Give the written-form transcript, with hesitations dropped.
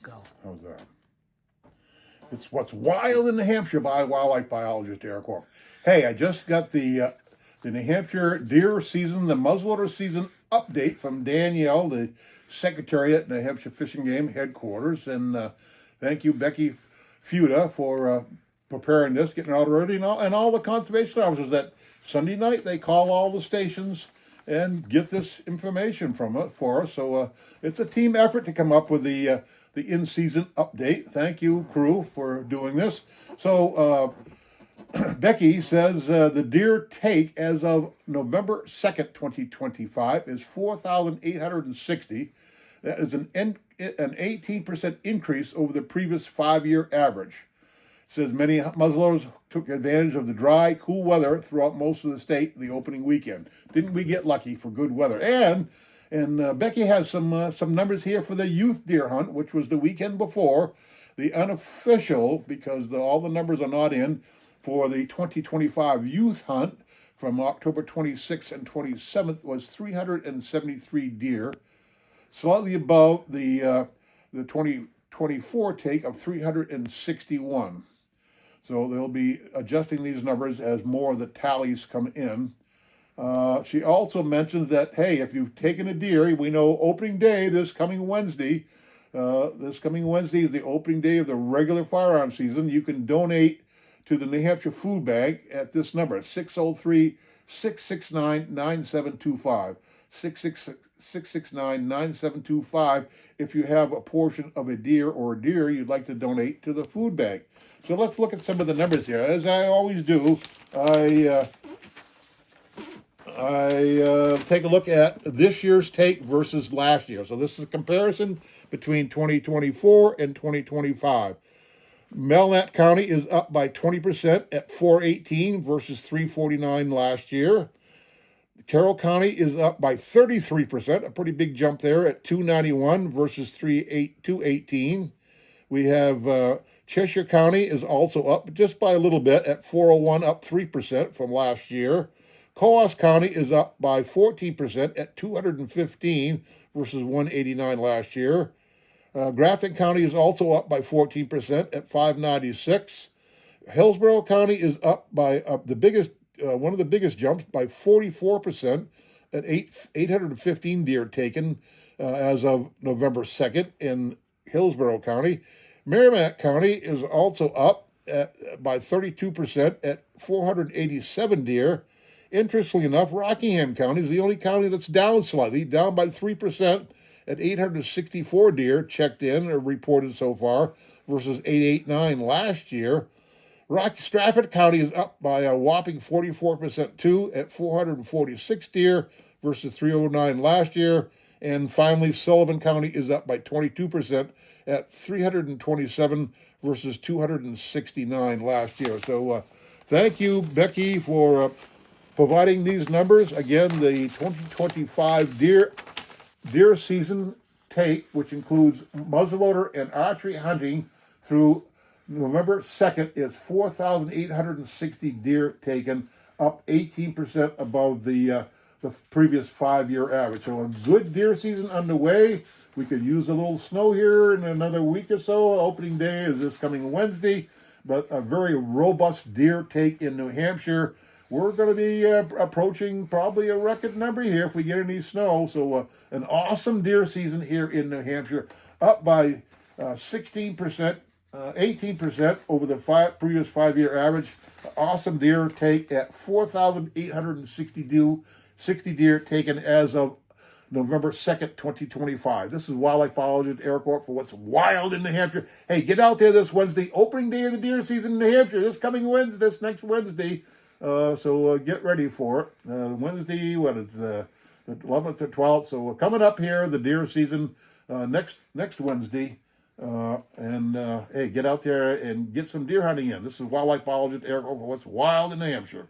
Go. How's that? It's What's Wild in New Hampshire by wildlife biologist Eric Orff. Hey, I just got the New Hampshire deer season, the muzzleloader season update from Danielle, the secretary at New Hampshire Fish and Game headquarters. And thank you, Becky Fuda, for preparing this, getting it out already, and all the conservation officers that Sunday night they call all the stations and get this information from it for us. So it's a team effort to come up with the in-season update. Thank you, crew, for doing this. So Becky says the deer take as of November 2nd, 2025 is 4,860. That is an 18% increase over the previous 5-year average. Says many muzzleloaders took advantage of the dry, cool weather throughout most of the state the opening weekend. Didn't we get lucky for good weather? And Becky has some numbers here for the youth deer hunt, which was the weekend before. The unofficial, because all the numbers are not in, for the 2025 youth hunt from October 26th and 27th was 373 deer, slightly above the 2024 take of 361. So they'll be adjusting these numbers as more of the tallies come in. She also mentions that, hey, if you've taken a deer, we know opening day this coming Wednesday. This coming Wednesday is the opening day of the regular firearm season. You can donate to the New Hampshire Food Bank at this number, 603-669-9725. 669-9725 if you have a portion of a deer or a deer you'd like to donate to the food bank. So let's look at some of the numbers here. As I always do, I take a look at this year's take versus last year. So this is a comparison between 2024 and 2025. Melnett County is up by 20% at 418 versus 349 last year. Carroll County is up by 33%, a pretty big jump there at 291 versus 218. We have Cheshire County is also up just by a little bit at 401, up 3% from last year. Coos County is up by 14% at 215 versus 189 last year. Grafton County is also up by 14% at 596. Hillsborough County is up by one of the biggest jumps by 44% at 815 deer taken as of November 2nd in Hillsborough County. Merrimack County is also up by 32% at 487 deer. Interestingly enough, Rockingham County is the only county that's down slightly, down by 3% at 864 deer checked in or reported so far versus 889 last year. Stratford County is up by a whopping 44% too at 446 deer versus 309 last year. And finally, Sullivan County is up by 22% at 327 versus 269 last year. So thank you, Becky, for providing these numbers. Again, the 2025 deer season take, which includes muzzleloader and archery hunting through November 2nd, is 4,860 deer taken, up 18% above the previous 5-year average. So a good deer season underway. We could use a little snow here in another week or so. Opening day is this coming Wednesday, but a very robust deer take in New Hampshire. We're going to be approaching probably a record number here if we get any snow. So an awesome deer season here in New Hampshire, up by 16%, 18% over the previous 5-year average. Awesome deer take at 4,860 deer taken as of November 2nd, 2025. This is wildlife biologist Eric Orff for What's Wild in New Hampshire. Hey, get out there this Wednesday, opening day of the deer season in New Hampshire, this next Wednesday. So get ready for it. Wednesday, what is the 11th or 12th? So we're coming up here, the deer season, next Wednesday. Hey, get out there and get some deer hunting in. This is wildlife biologist Eric Orff for What's Wild in New Hampshire.